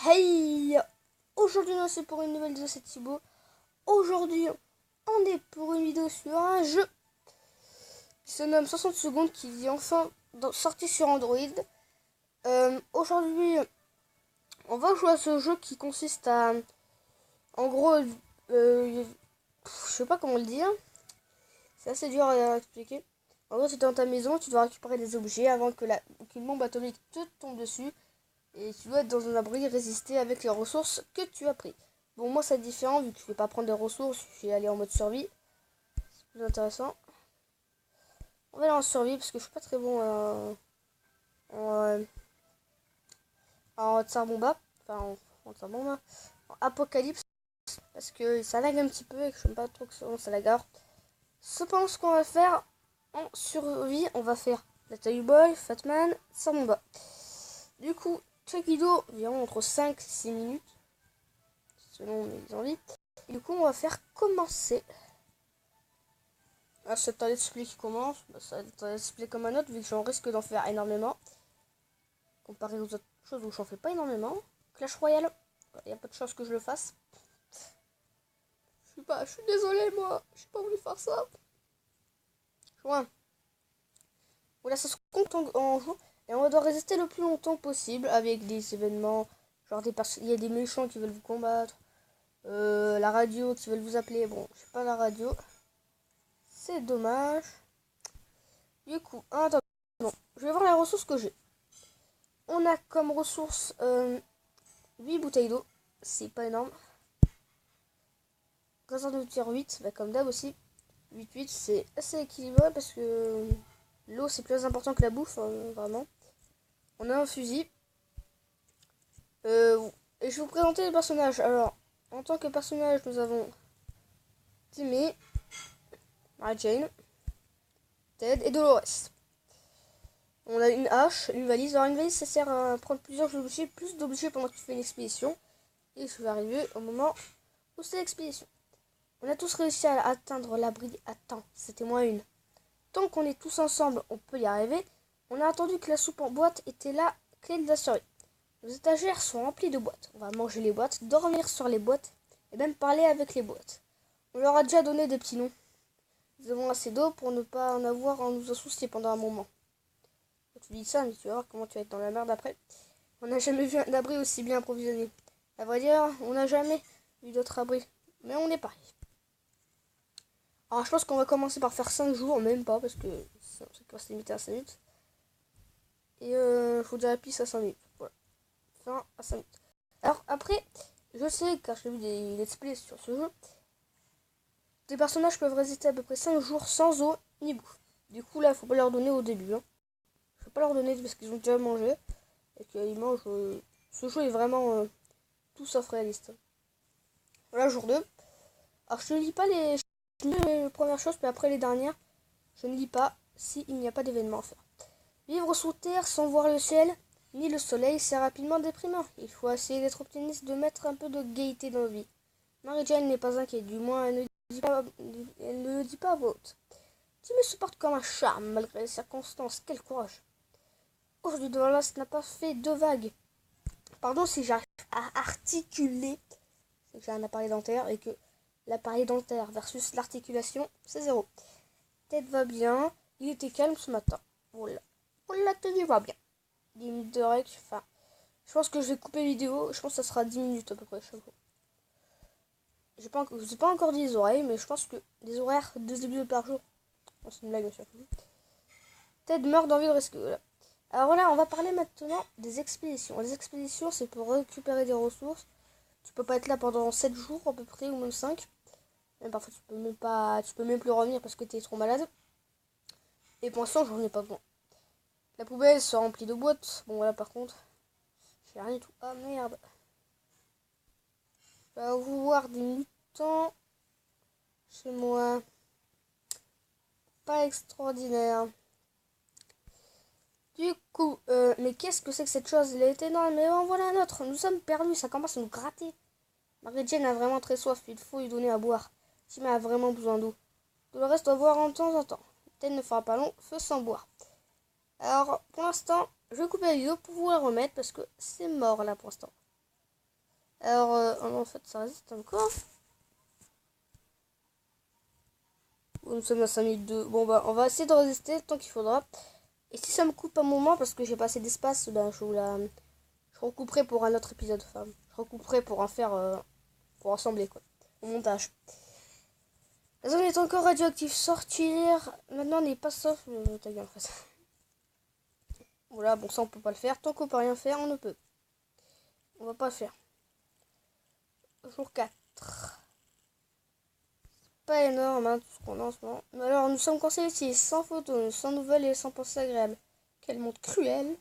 Hey! Aujourd'hui, c'est pour une nouvelle vidéo, c'est Thibaut. Aujourd'hui, on est pour une vidéo sur un jeu qui se nomme 60 secondes, qui est enfin sorti sur Android. Aujourd'hui, on va jouer à ce jeu qui consiste à... En gros, je sais pas comment le dire. C'est assez dur à expliquer. En gros, tu es dans ta maison, tu dois récupérer des objets avant qu'une bombe atomique te tombe dessus. Et tu dois être dans un abri, résister avec les ressources que tu as pris. Bon, moi, c'est différent, vu que je vais pas prendre des ressources, je vais aller en mode survie. C'est plus intéressant. On va aller en survie, parce que je suis pas très bon en Tsar-Bomba. Enfin, en Tsar-Bomba. En Apocalypse, parce que ça lag un petit peu, et que je n'aime pas trop que ça lag. Alors, cependant, ce qu'on va faire en survie, on va faire la Taille Boy, Fatman, Tsar-Bomba. Du coup, chaque vidéo environ entre 5 et 6 minutes. Selon mes envies. Et du coup, on va faire commencer. Ah, c'est un let's play qui commence. Ça va être un let's play comme un autre, vu que j'en risque d'en faire énormément. Comparé aux autres choses où j'en fais pas énormément. Clash Royale, il y a pas de chance que je le fasse. Je suis désolé, moi. J'ai pas voulu faire ça. Voilà. Voilà, ça se compte en jour. Et on doit résister le plus longtemps possible avec des événements. Genre il y a des méchants qui veulent vous combattre. La radio qui veulent vous appeler. Bon, je sais pas la radio. C'est dommage. Du coup, attends, je vais voir les ressources que j'ai. On a comme ressources 8 bouteilles d'eau. C'est pas énorme. Réserve de tir 8, bah comme d'hab aussi. 8-8, c'est assez équilibré parce que l'eau c'est plus important que la bouffe, vraiment. On a un fusil. Et je vais vous présenter les personnages. Alors, en tant que personnage, nous avons Timmy, Mary Jane, Ted et Dolores. On a une hache, une valise. Alors une valise, ça sert à prendre plusieurs objets, plus d'objets pendant que tu fais une expédition. Et je vais arriver au moment où c'est l'expédition. On a tous réussi à atteindre l'abri à temps. C'était moins une. Tant qu'on est tous ensemble, on peut y arriver. On a attendu que la soupe en boîte était la clé de la survie. Nos étagères sont remplies de boîtes. On va manger les boîtes, dormir sur les boîtes et même parler avec les boîtes. On leur a déjà donné des petits noms. Nous avons assez d'eau pour ne pas en avoir à nous en soucier pendant un moment. Tu dis ça, mais tu vas voir comment tu vas être dans la merde après. On n'a jamais vu un abri aussi bien approvisionné. À vrai dire, on n'a jamais vu d'autres abris. Mais on est pareil. Alors je pense qu'on va commencer par faire 5 jours, même pas, parce que ça va se limiter à 5 minutes. Et il faut déjà la piste à 5 minutes. Voilà. Fin à 5 minutes. Alors après, je sais, car j'ai vu des let's play sur ce jeu, des personnages peuvent résister à peu près 5 jours sans eau ni bouffe. Du coup là, il faut pas leur donner au début. Hein. Je vais pas leur donner parce qu'ils ont déjà mangé. Et qu'ils mangent... ce jeu est vraiment tout sauf réaliste. Voilà, jour 2. Alors je ne lis pas les premières choses, mais après les dernières, je ne lis pas s'il n'y a pas d'événement à faire. Vivre sous terre sans voir le ciel ni le soleil, c'est rapidement déprimant. Il faut essayer d'être optimiste, de mettre un peu de gaieté dans la vie. Mary Jane n'est pas inquiète, du moins elle ne le dit pas à voix haute. Tu me supportes comme un charme malgré les circonstances, quel courage. Aujourd'hui devant l'as n'a pas fait de vagues. Pardon si j'arrive à articuler, c'est que j'ai un appareil dentaire et que l'appareil dentaire versus l'articulation, c'est 0. Tête va bien, il était calme ce matin. Voilà. La tenue va bien. 10 minutes de rec, enfin, je pense que je vais couper la vidéo, je pense que ça sera 10 minutes à peu près chaque fois. Je n'ai pas encore dit les oreilles, mais je pense que les horaires 2 vidéos par jour. Oh, c'est une blague, monsieur. Ted meurt d'envie de risquer. Voilà. Alors voilà, on va parler maintenant des expéditions. Les expéditions, c'est pour récupérer des ressources. Tu peux pas être là pendant 7 jours à peu près, ou même 5. Même parfois tu peux même plus revenir parce que tu es trop malade. Et pour l'instant, j'en ai pas besoin. La poubelle se remplit de boîtes. Bon voilà, par contre, j'ai rien du tout. Ah merde. Je vais avoir des mutants chez moi. Pas extraordinaire. Du coup, mais qu'est-ce que c'est que cette chose? Il a été énorme, mais en voilà un autre. Nous sommes perdus, ça commence à nous gratter. Mary Jane a vraiment très soif, il faut lui donner à boire. Timmy a vraiment besoin d'eau. Tout le reste doit boire en temps en temps. Ted ne fera pas long, feu sans boire. Alors, pour l'instant, je vais couper la vidéo pour vous la remettre parce que c'est mort là pour l'instant. Alors, en fait, ça résiste encore. Nous sommes à 5 minutes 2. Bon, bah, on va essayer de résister tant qu'il faudra. Et si ça me coupe un moment, parce que j'ai pas assez d'espace, ben, je recouperai pour un autre épisode. Enfin, je recouperai pour en faire... pour assembler, quoi. Au montage. La zone est encore radioactive. Sortir. Maintenant, on n'est pas sauf... ta gueule, en fait. Voilà, bon, ça, on peut pas le faire. Tant qu'on peut rien faire, on ne peut. On va pas le faire. Jour 4. Pas énorme, hein, tout ce qu'on a en ce moment. Mais alors, nous sommes conseillés ici, sans photos, sans nouvelles et sans pensée agréable. Quel monde cruel.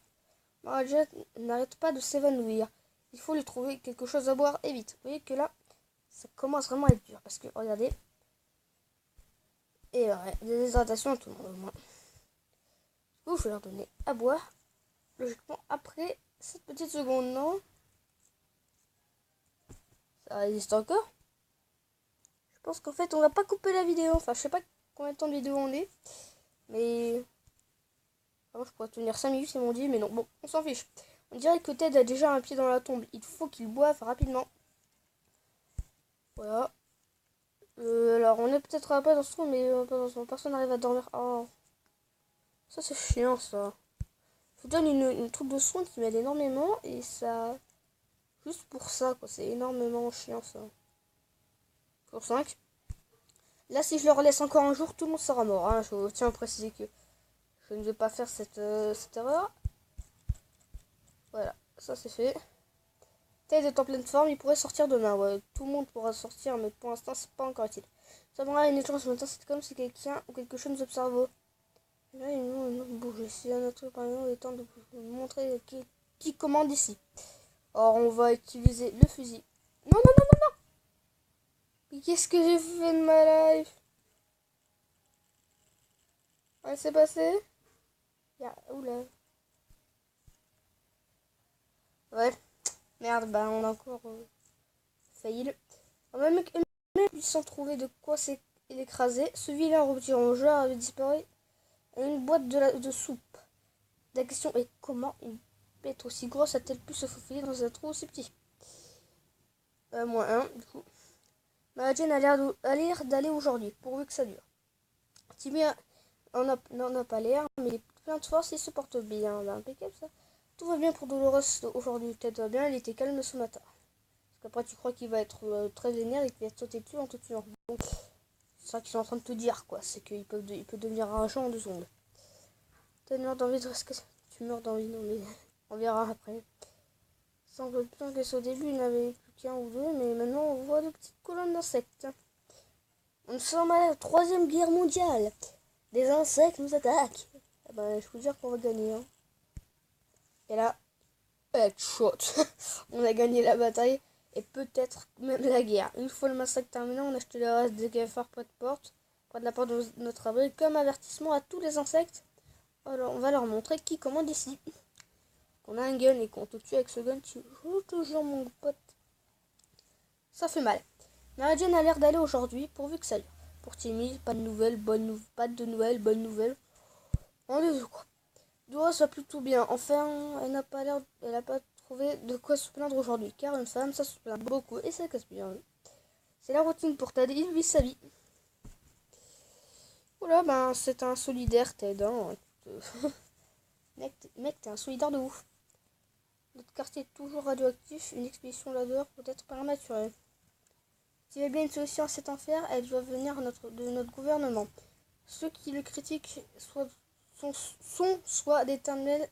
Margaret n'arrête pas de s'évanouir. Il faut lui trouver quelque chose à boire et vite. Vous voyez que là, ça commence vraiment à être dur. Parce que, regardez. Et ouais, des déshydratations à tout le monde au moins. Du coup, je vais leur donner à boire. Logiquement, après cette petite seconde, non? Ça résiste encore. Je pense qu'en fait, on va pas couper la vidéo. Enfin, je sais pas combien de temps de vidéo on est. Mais... alors, je pourrais tenir 5 minutes, ils m'ont dit. Mais non, bon, on s'en fiche. On dirait que Ted a déjà un pied dans la tombe. Il faut qu'il boive rapidement. Voilà. Alors, on est peut-être pas dans ce trou, mais personne n'arrive à dormir. Oh. Ça, c'est chiant, ça. Je vous donne une troupe de soins qui m'aide énormément. Et ça... juste pour ça, quoi. C'est énormément chiant, ça. Jour 5. Là, si je leur laisse encore un jour, tout le monde sera mort. Hein. Je tiens à préciser que je ne vais pas faire cette erreur. Voilà, ça c'est fait. Ted est en pleine forme, il pourrait sortir demain. Ouais, tout le monde pourra sortir, mais pour l'instant, c'est pas encore utile. Ça m'aura une échange ce matin, c'est comme si quelqu'un ou quelque chose nous observe. Là, ils bouge. Si un autre par exemple est temps de vous montrer qui commande ici. Or, on va utiliser le fusil. Non, non, non, non, non. Mais qu'est-ce que j'ai fait de ma life? Ouais, c'est passé. Oula. Ouais. Merde, bah on a encore failli. Même ils sont trouvés de quoi l'écraser. Ce vilain rôti rongeur avait disparu à une boîte de soupe. La question est comment une bête aussi grosse a-t-elle pu se faufiler dans un trou aussi petit? Moins 1, du coup. Marie-Jane a l'air d'aller aujourd'hui, pourvu que ça dure. Timmy n'en a pas l'air, mais il est plein de force et il se porte bien. Bah, impeccable ça. Tout va bien pour Dolores aujourd'hui. Peut-être va bien, il était calme ce matin. Parce qu'après, tu crois qu'il va être très vénère et qu'il va te sauter dessus en te tuant. Donc, c'est ça qu'ils sont en train de te dire, quoi. C'est qu'il peut devenir rageant en 2 secondes. Tu meurs d'envie de risquer. Tu meurs d'envie, non mais on verra après. Semble bien que au début, il n'y avait plus qu'un ou deux, mais maintenant, on voit de petites colonnes d'insectes. Nous sommes à la 3e guerre mondiale. Des insectes nous attaquent. Eh ben, je peux dire qu'on va gagner. Hein. Et là, headshot. On a gagné la bataille. Et peut-être même la guerre. Une fois le massacre terminé, on a acheté le reste des cafards près de la porte de notre abri, comme avertissement à tous les insectes. Alors, on va leur montrer qui commande ici. On a un gun et qu'on te tue avec ce gun, tu joues toujours, mon pote. Ça fait mal. Mary-Jane a l'air d'aller aujourd'hui, pourvu que ça dure. Pour Timmy, pas de nouvelles, pas de nouvelles, bonnes nouvelles. Rendez-vous, quoi. Dora va plutôt bien. Enfin, elle n'a pas trouvé de quoi se plaindre aujourd'hui. Car une femme, ça se plaint beaucoup et ça casse bien. C'est la routine pour Ted, il vit sa vie. Oula, ben, c'est un solidaire, Ted. Hein. Mec, t'es un solidaire de ouf. Notre quartier est toujours radioactif. Une expédition là-dehors peut être prématurée. S'il y a bien une solution à cet enfer, elle doit venir de notre gouvernement. Ceux qui le critiquent sont soit d'éternels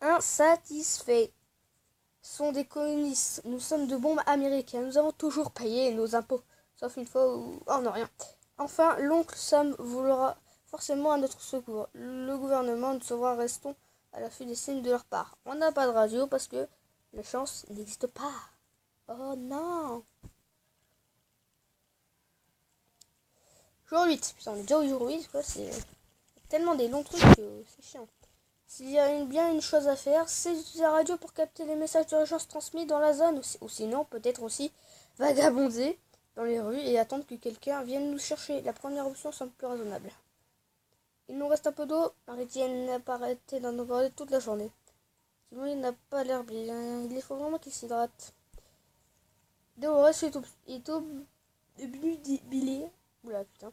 insatisfaits. Sont des communistes. Nous sommes de bombes américaines. Nous avons toujours payé nos impôts. Sauf une fois où... oh non, rien. Enfin, l'oncle Sam voudra forcément à notre secours. Le gouvernement nous sauvera, restons à l'affût des signes de leur part. On n'a pas de radio parce que la chance n'existe pas. Oh non. Jour 8. Putain, on est déjà au jour 8, quoi. C'est tellement des longs trucs que c'est chiant. S'il y a bien une chose à faire, c'est d'utiliser la radio pour capter les messages d'urgence transmis dans la zone. Ou sinon, peut-être aussi vagabonder dans les rues et attendre que quelqu'un vienne nous chercher. La première option semble plus raisonnable. Il nous reste un peu d'eau. Marie-Jane n'a pas arrêté d'en parler toute la journée. Sinon, il n'a pas l'air bien. Il faut vraiment qu'il s'hydrate. Dolores est obnubilé. Oula, putain.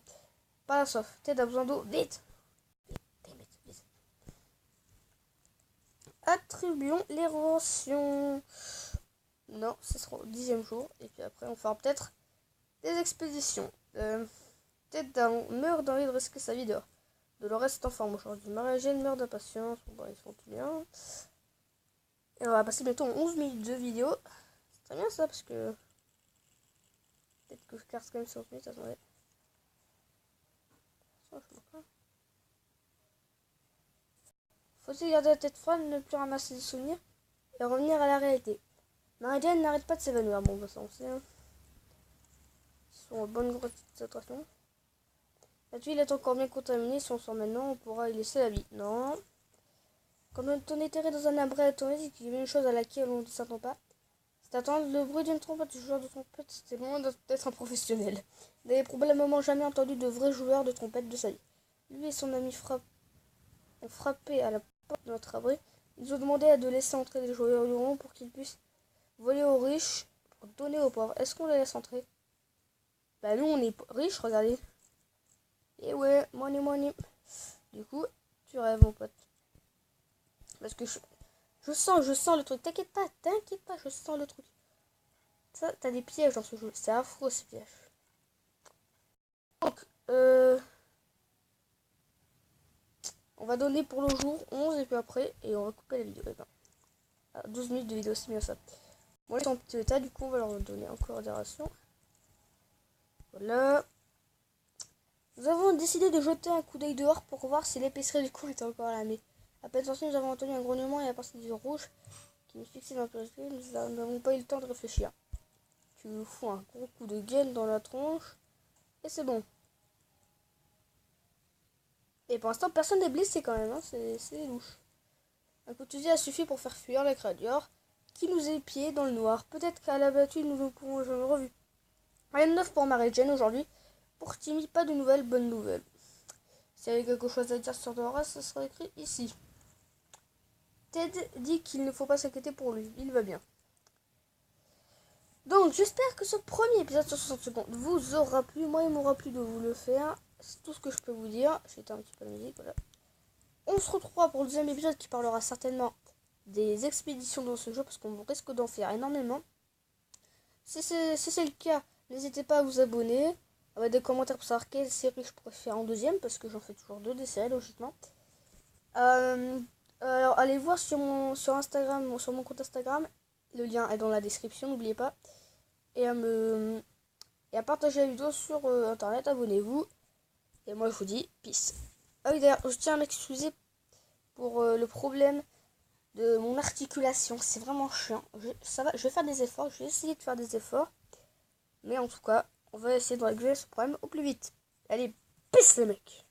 Pas la soif. Ted a besoin d'eau. Vite. Vite. Attribuons l'érosion. Non, ce sera au 10e jour. Et puis après, on fera peut-être des expéditions. Ted meurt d'envie de risquer sa vie dehors. Dolores est en forme aujourd'hui. Marie-Jeanne meurt d'impatience. Bon, ils sont tous bien. Et on va passer bientôt en 11 minutes de vidéo. C'est très bien ça parce que... Peut-être que je casse quand même sur 11 minutes. Attendez. Faut-il garder la tête froide, ne plus ramasser des souvenirs et revenir à la réalité. Marie-Jeanne n'arrête pas de s'évanouir. Bon, bah ça on sait. Hein. Ils sont en bonne concentration. La tuile est encore bien contaminée. Si on sort maintenant, on pourra y laisser la vie. Non. Quand on est terré dans un abri atomique, il y a une chose à laquelle on ne s'attend pas. C'est attendre le bruit d'une trompette. Le joueur de trompette, c'est loin d'être un professionnel. Il n'avait probablement jamais entendu de vrai joueur de trompette de sa vie. Lui et son ami ont frappé à la porte de notre abri. Ils ont demandé de laisser entrer les joueurs du rond pour qu'ils puissent voler aux riches pour donner aux pauvres. Est-ce qu'on les laisse entrer? Bah nous on est riches, regardez. Et ouais, money. Du coup, tu rêves mon pote. Parce que je sens le truc. T'inquiète pas, je sens le truc. Ça, t'as des pièges dans ce jeu. C'est affreux ces pièges. Donc, on va donner pour le jour 11 et puis après, et on va couper la vidéo. 12 minutes de vidéo, c'est mieux ça. Bon, ils sont en petit état, du coup, on va leur donner encore des rations. Voilà. Nous avons décidé de jeter un coup d'œil dehors pour voir si l'épicerie du coin est encore là. Mais à peine sorti, nous avons entendu un grognement et à partir du rouge qui nous fixait dans le périphérique. Nous n'avons pas eu le temps de réfléchir. Tu nous fous un gros coup de gaine dans la tronche et c'est bon. Et pour l'instant, personne n'est blessé quand même. Hein. C'est louche. Un coup de fusil a suffi pour faire fuir la créature qui nous épiait dans le noir. Peut-être qu'à la battue, nous ne pourrons jamais revu. Rien de neuf pour Marie-Jeanne aujourd'hui. Pour Timmy, pas de nouvelles, bonnes nouvelles. S'il y avait quelque chose à dire sur Dora, ce serait écrit ici. Ted dit qu'il ne faut pas s'inquiéter pour lui, il va bien. Donc j'espère que ce premier épisode sur 60 secondes vous aura plu. Moi il m'aura plu de vous le faire. C'est tout ce que je peux vous dire. J'étais un petit peu la musique, voilà. On se retrouvera pour le deuxième épisode qui parlera certainement des expéditions dans ce jeu parce qu'on risque d'en faire énormément. Si c'est le cas, n'hésitez pas à vous abonner. À mettre des commentaires pour savoir quelle série je pourrais faire en deuxième parce que j'en fais toujours 2 des séries logiquement. Alors allez voir sur Instagram, sur mon compte Instagram. Le lien est dans la description, n'oubliez pas. Et à partager la vidéo sur internet, abonnez-vous. Et moi je vous dis peace. Ah oui d'ailleurs, je tiens à m'excuser pour le problème de mon articulation. C'est vraiment chiant. Je vais faire des efforts, je vais essayer de faire des efforts. Mais en tout cas, on va essayer de régler ce problème au plus vite. Allez, peace les mecs.